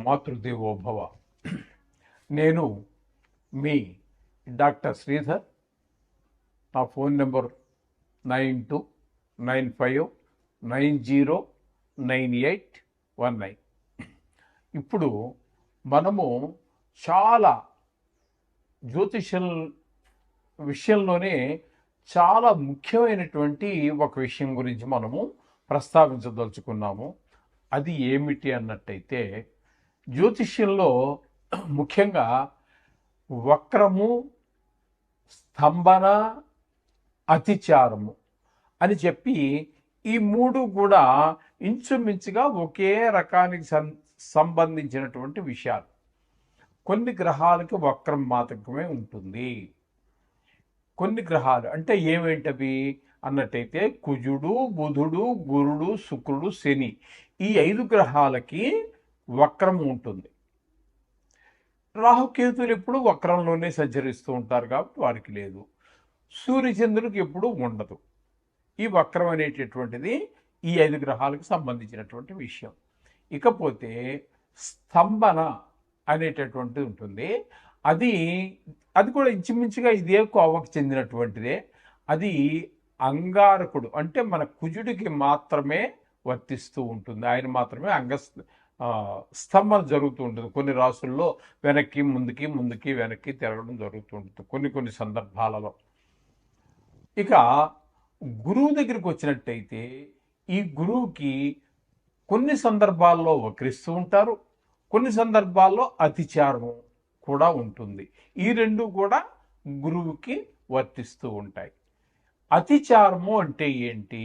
మాతృదేవోభవ. నేను మీ డాక్టర్ శ్రీధర్. నా phone number 9295909819. ఇప్పుడు మనము చాలా జ్యోతిషం విషయంలోనే చాలా ముఖ్యమైనటువంటి ఒక విషయం గురించి మనము ప్రస్తావించదలుచుకున్నాము. అది ఏమిటి అన్నట్టయితే, జ్యోతిష్యంలో ముఖ్యంగా వక్రము, స్తంభన, అతిచారము అని చెప్పి ఈ మూడు కూడా ఇంచుమించుగా ఒకే రకానికి సంబంధించినటువంటి విషయాలు. కొన్ని గ్రహాలకి వక్రం మాత్రమే ఉంటుంది. కొన్ని గ్రహాలు అంటే ఏమేంటవి అన్నట్టయితే కుజుడు, బుధుడు, గురుడు, శుక్రుడు, శని, ఈ 5 గ్రహాలకి వక్రం ఉంటుంది. రాహుకేతులు ఎప్పుడు వక్రంలోనే సంచరిస్తూ ఉంటారు కాబట్టి వారికి లేదు. సూర్యచంద్రుడికి ఎప్పుడు ఉండదు. ఈ వక్రం అనేటటువంటిది ఈ 5 గ్రహాలకు సంబంధించినటువంటి విషయం. ఇకపోతే స్తంభన అనేటటువంటిది ఉంటుంది. అది కూడా ఇంచుమించుగా ఇదే కోవకు చెందినటువంటిదే. అది అంగారకుడు అంటే మన కుజుడికి మాత్రమే వర్తిస్తూ ఉంటుంది. ఆయన మాత్రమే స్తంభన జరుగుతూ ఉంటుంది. కొన్ని రాసుల్లో వెనక్కి ముందుకి ముందుకి వెనక్కి తిరగడం జరుగుతూ ఉంటుంది కొన్ని సందర్భాలలో. ఇక గురువు దగ్గరికి వచ్చినట్టయితే, ఈ గురువుకి కొన్ని సందర్భాల్లో వక్రిస్తూ ఉంటారు, కొన్ని సందర్భాల్లో అతిచారము కూడా ఉంటుంది. ఈ రెండు కూడా గురువుకి వర్తిస్తూ ఉంటాయి. అతిచారము అంటే ఏంటి,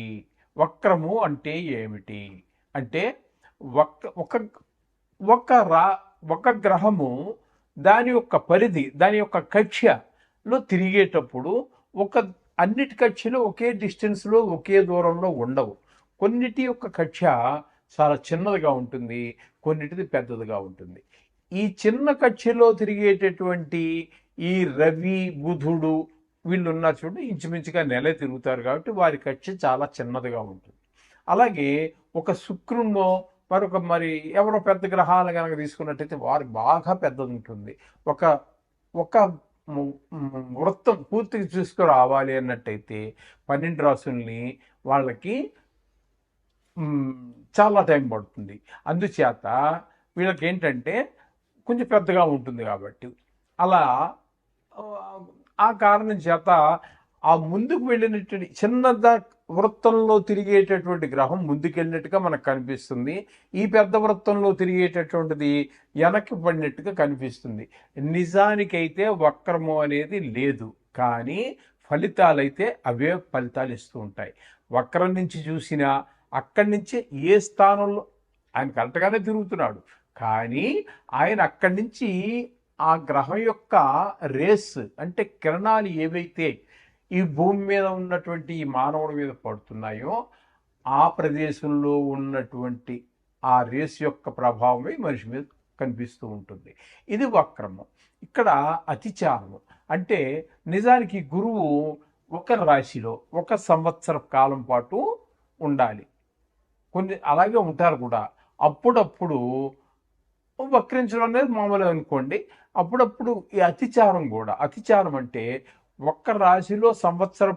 వక్రము అంటే ఏమిటి అంటే, ఒక గ్రహము దాని యొక్క పరిధి, దాని యొక్క కక్ష్యలో తిరిగేటప్పుడు అన్నిటి కక్ష్యలు ఒకే డిస్టెన్స్లో ఒకే దూరంలో ఉండవు. కొన్నిటి యొక్క కక్ష్య చాలా చిన్నదిగా ఉంటుంది, కొన్నిటిది పెద్దదిగా ఉంటుంది. ఈ చిన్న కక్ష్యలో తిరిగేటటువంటి ఈ రవి, బుధుడు వీళ్ళు ఉన్నారు చూడండి, ఇంచుమించుగా నెల తిరుగుతారు కాబట్టి వారి కక్ష్య చాలా చిన్నదిగా ఉంటుంది. అలాగే ఒక శుక్రున్నో మరి ఎవరో పెద్ద గ్రహాలు కనుక తీసుకున్నట్టయితే వారి బాగా పెద్దది ఉంటుంది. ఒక వృత్తం పూర్తిగా చూసుకురావాలి అన్నట్టయితే 12 రాసుల్ని వాళ్ళకి చాలా టైం పడుతుంది. అందుచేత వీళ్ళకి ఏంటంటే కొంచెం పెద్దగా ఉంటుంది కాబట్టి అలా ఆ కారణం చేత ఆ ముందుకు వెళ్ళినటువంటి చిన్న వృత్తంలో తిరిగేటటువంటి గ్రహం ముందుకెళ్ళినట్టుగా మనకు కనిపిస్తుంది. ఈ పెద్ద వృత్తంలో తిరిగేటటువంటిది వెనక్కి పడినట్టుగా కనిపిస్తుంది. నిజానికైతే వక్రము అనేది లేదు, కానీ ఫలితాలైతే అవే ఫలితాలు ఇస్తూ ఉంటాయి. వక్రం నుంచి చూసినా అక్కడి నుంచి ఏ స్థానంలో ఆయన కరెక్ట్గానే తిరుగుతున్నాడు, కానీ ఆయన అక్కడి నుంచి ఆ గ్రహం యొక్క రేస్ అంటే కిరణాలు ఏవైతే ఈ భూమి మీద ఉన్నటువంటి ఈ మానవుడి మీద పడుతున్నాయో ఆ ప్రదేశంలో ఉన్నటువంటి ఆ రేస్ యొక్క ప్రభావమే మనిషి మీద కనిపిస్తూ ఉంటుంది. ఇది వక్రము. ఇక్కడ అతిచారము అంటే నిజానికి గురువు ఒక రాశిలో 1 సంవత్సర కాలం పాటు ఉండాలి. కొన్ని అలాగే ఉంటారు కూడా. అప్పుడప్పుడు వక్రించడం అనేది మామూలు అనుకోండి. అప్పుడప్పుడు ఈ అతిచారం కూడా. అతిచారం అంటే ఒక్క రాశిలో సంవత్సర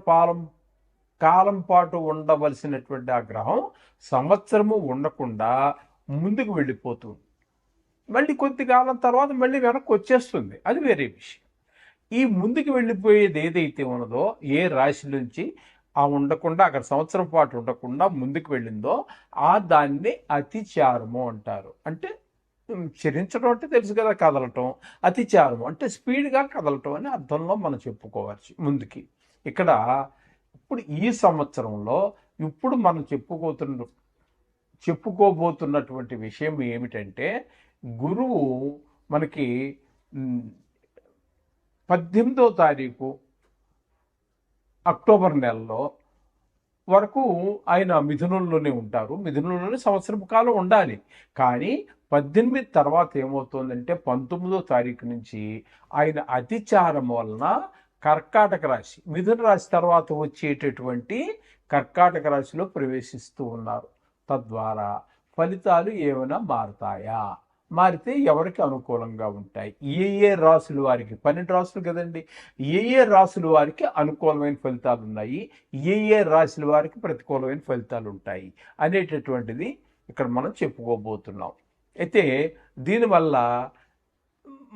కాలం పాటు ఉండవలసినటువంటి ఆ గ్రహం సంవత్సరము ఉండకుండా ముందుకు వెళ్ళిపోతుంది. మళ్ళీ కొద్ది కాలం తర్వాత మళ్ళీ వెనక్కి వచ్చేస్తుంది. అది వేరే విషయం. ఈ ముందుకు వెళ్ళిపోయేది ఏదైతే ఉన్నదో, ఏ రాశి నుంచి ఉండకుండా అక్కడ సంవత్సరం పాటు ఉండకుండా ముందుకు వెళ్ళిందో దాన్ని అతిచారము అంటారు. అంటే చరించడం అంటే తెలుసు కదా, కదలటం. అతిచారము అంటే స్పీడ్గా కదలటం అని అర్థంలో మనం చెప్పుకోవచ్చు ముందుకి. ఇక్కడ ఇప్పుడు ఈ సంవత్సరంలో ఇప్పుడు మనం చెప్పుకోబోతున్నటువంటి విషయం ఏమిటంటే, గురువు మనకి 18వ తారీఖు అక్టోబర్ నెలలో వరకు ఆయన మిథునంలోనే ఉంటారు. మిథునంలోనే సంవత్సరం కాలం ఉండాలి. కానీ 18 తర్వాత ఏమవుతుందంటే 19వ తారీఖు నుంచి ఆయన అతిచారం వలన కర్కాటక రాశి, మిథున రాశి తర్వాత వచ్చేటటువంటి కర్కాటక రాశిలో ప్రవేశిస్తూ ఉన్నారు. తద్వారా ఫలితాలు ఏమైనా మారుతాయా? మారితే ఎవరికి అనుకూలంగా ఉంటాయి, ఏ రాసుల వారికి, 12 రాసులు కదండి, ఏ రాసుల వారికి అనుకూలమైన ఫలితాలు ఉన్నాయి, ఏ రాశుల వారికి ప్రతికూలమైన ఫలితాలు ఉంటాయి అనేటటువంటిది ఇక్కడ మనం చెప్పుకోబోతున్నాం. అయితే దీనివల్ల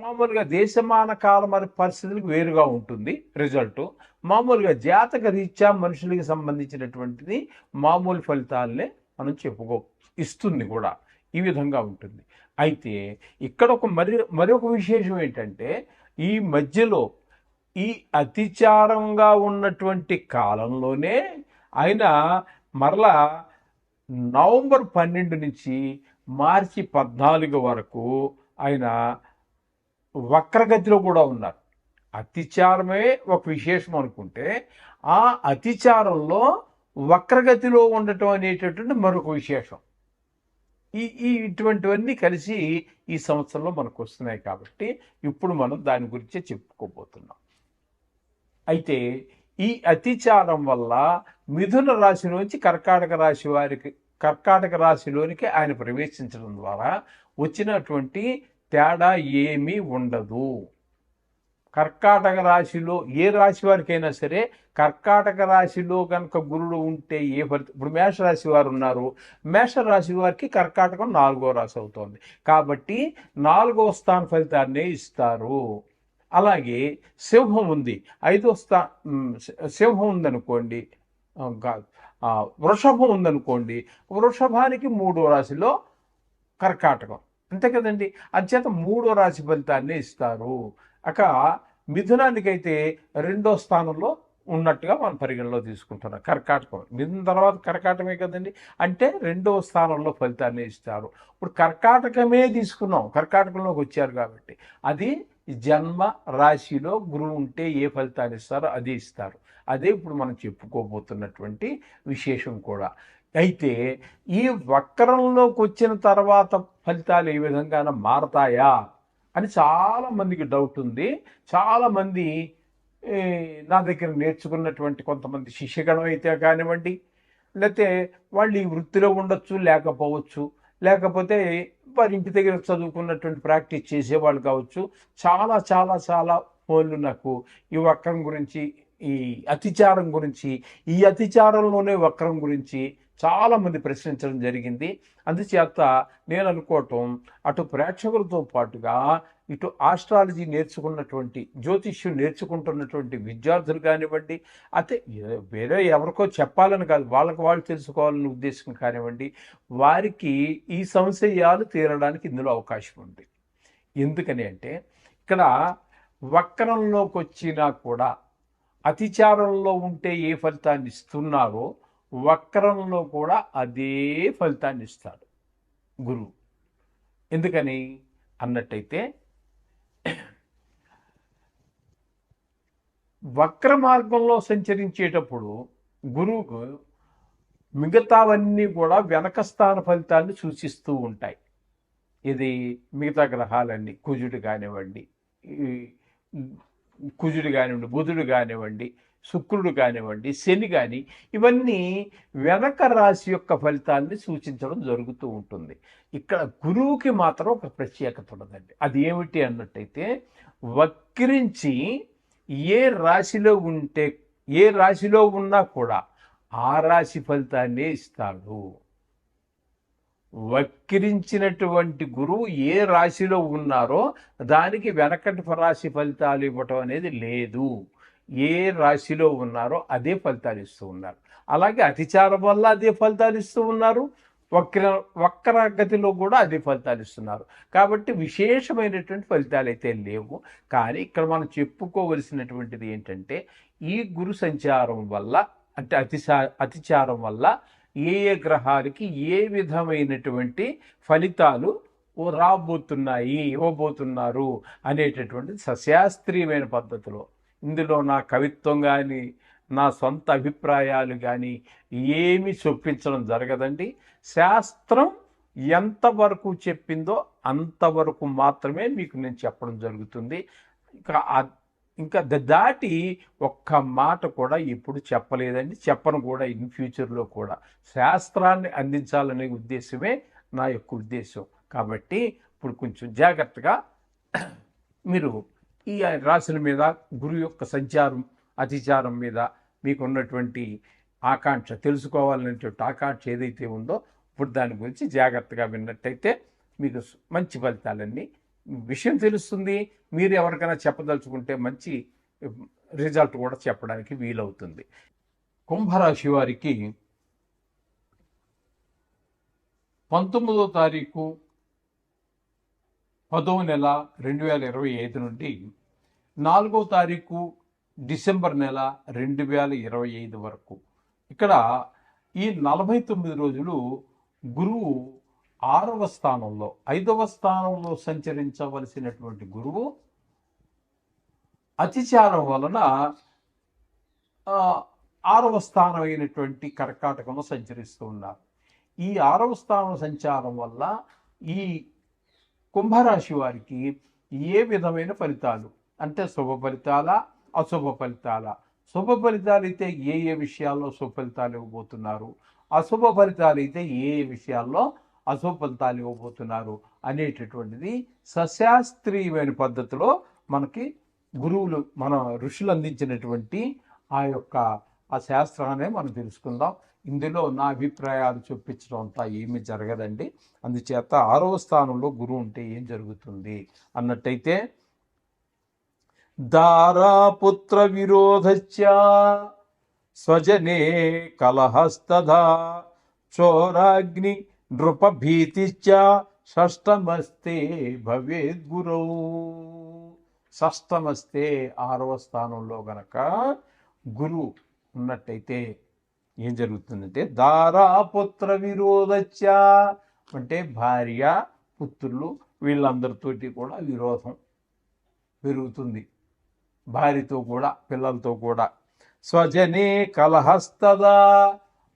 మామూలుగా దేశమాన కాల మరి పరిస్థితులకు వేరుగా ఉంటుంది రిజల్ట్. మామూలుగా జాతక రీత్యా మనుషులకి సంబంధించినటువంటిది మామూలు ఫలితాలనే మనం ఇస్తుంది కూడా, ఈ విధంగా ఉంటుంది. అయితే ఇక్కడ మరొక విశేషం ఏంటంటే, ఈ మధ్యలో ఈ అతిచారంగా ఉన్నటువంటి కాలంలోనే ఆయన మరలా నవంబర్ 12 నుంచి మార్చి 14 వరకు ఆయన వక్రగతిలో కూడా ఉన్నారు. అతిచారమే ఒక విశేషం అనుకుంటే, ఆ అతిచారంలో వక్రగతిలో ఉండటం అనేటటువంటి మరొక విశేషం. ఇటువంటివన్నీ కలిసి ఈ సంవత్సరంలో మనకు వస్తున్నాయి కాబట్టి ఇప్పుడు మనం దాని గురించే చెప్పుకోబోతున్నాం. అయితే ఈ అతిచారం వల్ల మిథున రాశిలోంచి కర్కాటక రాశిలోనికి ఆయన ప్రవేశించడం ద్వారా వచ్చినటువంటి తేడా ఏమీ ఉండదు. కర్కాటక రాశిలో ఏ రాశి వారికైనా సరే, కర్కాటక రాశిలో కనుక గురుడు ఉంటే ఏ ఫలితం, ఇప్పుడు మేషరాశి వారు ఉన్నారు, మేషరాశి వారికి కర్కాటకం 4వ రాశి అవుతోంది కాబట్టి 4వ స్థాన ఫలితాన్నే ఇస్తారు. అలాగే సింహం ఉంది, 5వ సింహం ఉందనుకోండి, వృషభం ఉందనుకోండి, వృషభానికి 3వ రాశిలో కర్కాటకం, అంతే కదండి. అంచేత 3వ రాశి ఫలితాన్ని ఇస్తారు. మిథునానికైతే 2వ స్థానంలో ఉన్నట్టుగా మనం పరిగణలో తీసుకుంటున్నాం. కర్కాటకం మిథున తర్వాత కర్కాటకమే కదండి, అంటే 2వ స్థానంలో ఫలితాన్ని ఇస్తారు. ఇప్పుడు కర్కాటకమే తీసుకున్నాం, కర్కాటకంలోకి వచ్చారు కాబట్టి అది జన్మ రాశిలో గురువు ఉంటే ఏ ఫలితాన్ని ఇస్తారో అది ఇస్తారు. అదే ఇప్పుడు మనం చెప్పుకోబోతున్నటువంటి విశేషం కూడా. అయితే ఈ వక్రంలోకి వచ్చిన తర్వాత ఫలితాలు ఏ విధంగా మారతాయా అని చాలామందికి డౌట్ ఉంది. చాలామంది నా దగ్గర నేర్చుకున్నటువంటి కొంతమంది శిష్యగణం అయితే కానివ్వండి, లేకపోతే వాళ్ళు ఈ వృత్తిలో ఉండొచ్చు, లేకపోవచ్చు, లేకపోతే వారి ఇంటి దగ్గర చదువుకున్నటువంటి ప్రాక్టీస్ చేసేవాళ్ళు కావచ్చు, చాలా చాలా చాలా ఫోన్లు నాకు ఈ వక్రం గురించి, ఈ అతిచారం గురించి, ఈ అతిచారంలోనే వక్రం గురించి చాలామంది ప్రశ్నించడం జరిగింది. అందుచేత నేను అనుకోవటం, అటు ప్రేక్షకులతో పాటుగా ఇటు ఆస్ట్రాలజీ నేర్చుకున్నటువంటి, జ్యోతిష్యం నేర్చుకుంటున్నటువంటి విద్యార్థులు కానివ్వండి, అయితే వేరే ఎవరికో చెప్పాలని కాదు, వాళ్ళకి వాళ్ళు తెలుసుకోవాలని ఉద్దేశం కానివ్వండి, వారికి ఈ సంశయాలు తీరడానికి ఇందులో అవకాశం ఉంది. ఎందుకని అంటే, ఇక్కడ వక్రంలోకి వచ్చినా కూడా అతిచారంలో ఉంటే ఏ ఫలితాన్ని ఇస్తున్నారో వక్రంలో కూడా అదే ఫలితాన్ని ఇస్తాడు గురువు. ఎందుకని అన్నట్టయితే, వక్ర మార్గంలో సంచరించేటప్పుడు గురువుకు మిగతావన్నీ కూడా వెనక స్థాన ఫలితాన్ని సూచిస్తూ ఉంటాయి. ఇది మిగతా గ్రహాలన్నీ, కుజుడు కానివ్వండి, బుధుడు కానివ్వండి, శుక్రుడు కానివ్వండి, శని కానీ, ఇవన్నీ వెనక రాశి యొక్క ఫలితాన్ని సూచించడం జరుగుతూ ఉంటుంది. ఇక్కడ గురువుకి మాత్రం ఒక ప్రత్యేకత ఉన్నదండి. అది ఏమిటి అన్నట్టయితే, వక్రించి ఏ రాశిలో ఉన్నా కూడా ఆ రాశి ఫలితాన్నే ఇస్తాడు. వక్రించినటువంటి గురువు ఏ రాశిలో ఉన్నారో దానికి వెనకటి రాశి ఫలితాలు ఇవ్వటం అనేది లేదు. ఏ రాశిలో ఉన్నారో అదే ఫలితాలు ఇస్తూ ఉన్నారు. అలాగే అతిచారం వల్ల అదే ఫలితాలు ఇస్తూ ఉన్నారు, వక్రగతిలో కూడా అదే ఫలితాలు ఇస్తున్నారు. కాబట్టి విశేషమైనటువంటి ఫలితాలు అయితే లేవు. కానీ ఇక్కడ మనం చెప్పుకోవలసినటువంటిది ఏంటంటే, ఈ గురు సంచారం వల్ల, అంటే అతిచారం వల్ల ఏ గ్రహాలకి ఏ విధమైనటువంటి ఫలితాలు ఇవ్వబోతున్నారు అనేటటువంటిది సశాస్త్రీయమైన పద్ధతిలో, ఇందులో నా కవిత్వం కానీ నా సొంత అభిప్రాయాలు కానీ ఏమీ చొప్పించడం జరగదండి. శాస్త్రం ఎంతవరకు చెప్పిందో అంతవరకు మాత్రమే మీకు నేను చెప్పడం జరుగుతుంది. ఇంకా దాటి ఒక్క మాట కూడా ఎప్పుడు చెప్పలేదండి, చెప్పను కూడా ఇన్ ఫ్యూచర్లో కూడా. శాస్త్రాన్ని అందించాలనే ఉద్దేశమే నా యొక్క ఉద్దేశం. కాబట్టి ఇప్పుడు కొంచెం జాగ్రత్తగా మీరు ఈ రాశుల మీద గురువు యొక్క సంచారం అతిచారం మీద మీకు ఉన్నటువంటి ఆకాంక్ష తెలుసుకోవాలనేటువంటి ఆకాంక్ష ఏదైతే ఉందో ఇప్పుడు దాని గురించి జాగ్రత్తగా విన్నట్టయితే మీకు మంచి ఫలితాలన్నీ విషయం తెలుస్తుంది. మీరు ఎవరికైనా చెప్పదలుచుకుంటే మంచి రిజల్ట్ కూడా చెప్పడానికి వీలవుతుంది. కుంభరాశి వారికి 19వ తారీఖు 10వ నెల 2025 నుండి 4వ తారీఖు డిసెంబర్ నెల 2025 వరకు ఇక్కడ ఈ 49 రోజులు గురువు 6వ స్థానంలో 5వ స్థానంలో సంచరించవలసినటువంటి గురువు అతిచారం వలన 6వ స్థానం అయినటువంటి కర్కాటకంలో సంచరిస్తూ ఉన్నారు. ఈ 6వ స్థానం సంచారం వల్ల ఈ కుంభరాశి వారికి ఏ విధమైన ఫలితాలు అంటే శుభ ఫలితాల అశుభ ఫలితాల, శుభ ఫలితాలు అయితే ఏ ఏ విషయాల్లో శుభ ఫలితాలు ఇవ్వబోతున్నారు, అశుభ ఫలితాలు అయితే ఏ ఏ విషయాల్లో అశుభ ఫలితాలు ఇవ్వబోతున్నారు అనేటటువంటిది సశాస్త్రీయమైన పద్ధతిలో మనకి గురువులు మన ఋషులు అందించినటువంటి ఆ శాస్త్రాన్ని మనం తెలుసుకుందాం. ఇందులో నా అభిప్రాయాలు చూపించడం అంతా ఏమీ జరగదండి. అందుచేత 6వ స్థానంలో గురువు ఉంటే ఏం జరుగుతుంది అన్నట్టయితే దారాపుత్ర విరోధశ్చ స్వజనే కలహస్తదా చోరాగ్ని నృపభీతిశ్చ షష్టమస్తే భవేద్గురౌ. షష్టమస్తే 6వ స్థానంలో గనక గురువు ఉన్నట్టయితే ఏం జరుగుతుందంటే దారాపుత్ర విరోధచ్చ అంటే భార్య పుత్రులు వీళ్ళందరితోటి కూడా విరోధం పెరుగుతుంది, భార్యతో కూడా పిల్లలతో కూడా. స్వజనే కలహస్తదా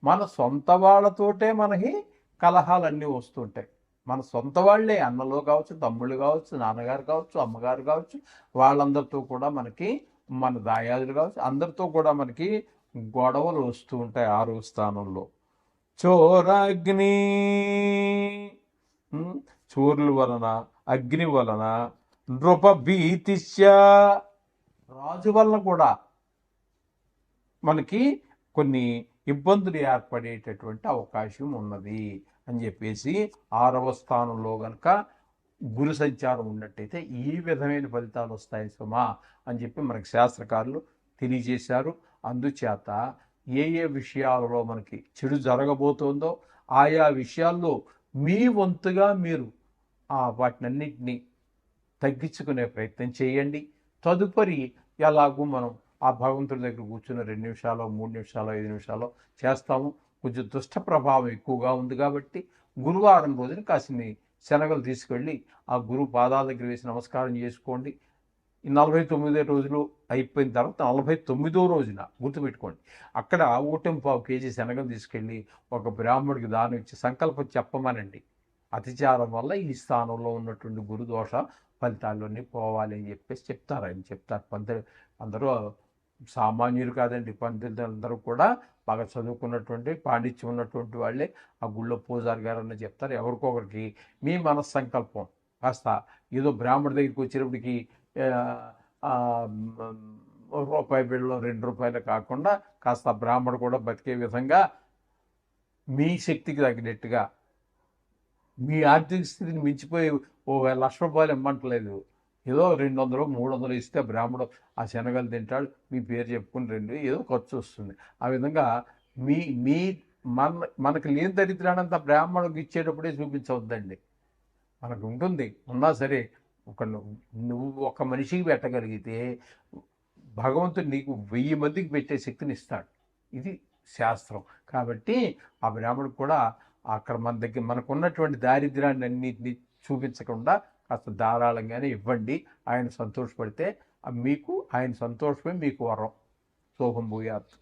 మన సొంత వాళ్ళతోటే మనకి కలహాలన్నీ వస్తుంటాయి. మన సొంత వాళ్ళే అన్నలో కావచ్చు, తమ్ముళ్ళు కావచ్చు, నాన్నగారు కావచ్చు, అమ్మగారు కావచ్చు, వాళ్ళందరితో కూడా మనకి మన దాయాదులు కావచ్చు, అందరితో కూడా మనకి గొడవలు వస్తూ ఉంటాయి 6వ స్థానంలో. చోరాగ్ని చోర్ల వలన, అగ్ని వలన, నృపభీతిశ్చ రాజు వలన కూడా మనకి కొన్ని ఇబ్బందులు ఏర్పడేటటువంటి అవకాశం ఉన్నది అని చెప్పేసి 6వ స్థానంలో కనుక గురు సంచారం ఉన్నట్టయితే ఈ విధమైన ఫలితాలు వస్తాయి సుమా అని చెప్పి మనకి శాస్త్రకారులు తెలియజేశారు. అందుచేత ఏ ఏ విషయాలలో మనకి చెడు జరగబోతోందో ఆయా విషయాల్లో మీ వంతుగా మీరు వాటినన్నింటినీ తగ్గించుకునే ప్రయత్నం చేయండి. తదుపరి ఎలాగూ మనం ఆ భగవంతుడి దగ్గర కూర్చున్న 2 నిమిషాలు 3 నిమిషాలు 5 నిమిషాలు చేస్తాము. కొంచెం దుష్ట ప్రభావం ఎక్కువగా ఉంది కాబట్టి గురువారం రోజున కాసిని శనగలు తీసుకెళ్ళి ఆ గురువు పాదాల దగ్గర వేసి నమస్కారం చేసుకోండి. ఈ 49 రోజులు అయిపోయిన తర్వాత 49వ రోజున గుర్తుపెట్టుకోండి, అక్కడ 1.5 కేజీ శనగలు తీసుకెళ్ళి ఒక బ్రాహ్మడికి దానం ఇచ్చి సంకల్పం చెప్పమనండి. అతిచారం వల్ల ఈ స్థానంలో ఉన్నటువంటి గురుదోష ఫలితాలన్నీ పోవాలి అని చెప్పేసి చెప్తారు. ఆయన చెప్తారు. అందరూ సామాన్యులు కాదండి, పండితులు అందరూ కూడా బాగా చదువుకున్నటువంటి పాండిత్యం ఉన్నటువంటి వాళ్ళే ఆ గుళ్ళో పూజారి గారు అని చెప్తారు. ఎవరికొకరికి మీ మనస్సంకల్పం కాస్త ఏదో బ్రాహ్మడి దగ్గరికి వచ్చినప్పటికి రూపాయి బిళ్ళలో 2 రూపాయలు కాకుండా కాస్త బ్రాహ్మడు కూడా బతికే విధంగా మీ శక్తికి తగినట్టుగా మీ ఆర్థిక స్థితిని మించిపోయి 1,00,000 రూపాయలు ఇమ్మంటలేదు, ఏదో 200 300 ఇస్తే బ్రాహ్మడు ఆ శనగలు తింటాడు, మీ పేరు చెప్పుకుని 2 ఏదో ఖర్చు వస్తుంది. ఆ విధంగా మీ మనకు లేని దరిద్రానంతా బ్రాహ్మణుడికి ఇచ్చేటప్పుడే చూపించవద్దండి. మనకు ఉంటుంది, ఉన్నా సరే నువ్వు ఒక మనిషికి పెట్టగలిగితే భగవంతుడు నీకు 1000 మందికి పెట్టే శక్తిని ఇస్తాడు. ఇది శాస్త్రం. కాబట్టి ఆ బ్రాహ్మణుడు కూడా అక్కడ మన దగ్గర మనకున్నటువంటి దారిద్ర్యాన్ని అన్నింటినీ చూపించకుండా కాస్త ధారాళంగానే ఇవ్వండి. ఆయన సంతోషపడితే మీకు ఆయన సంతోషమే మీకు వరం. శోభం భూయాత్.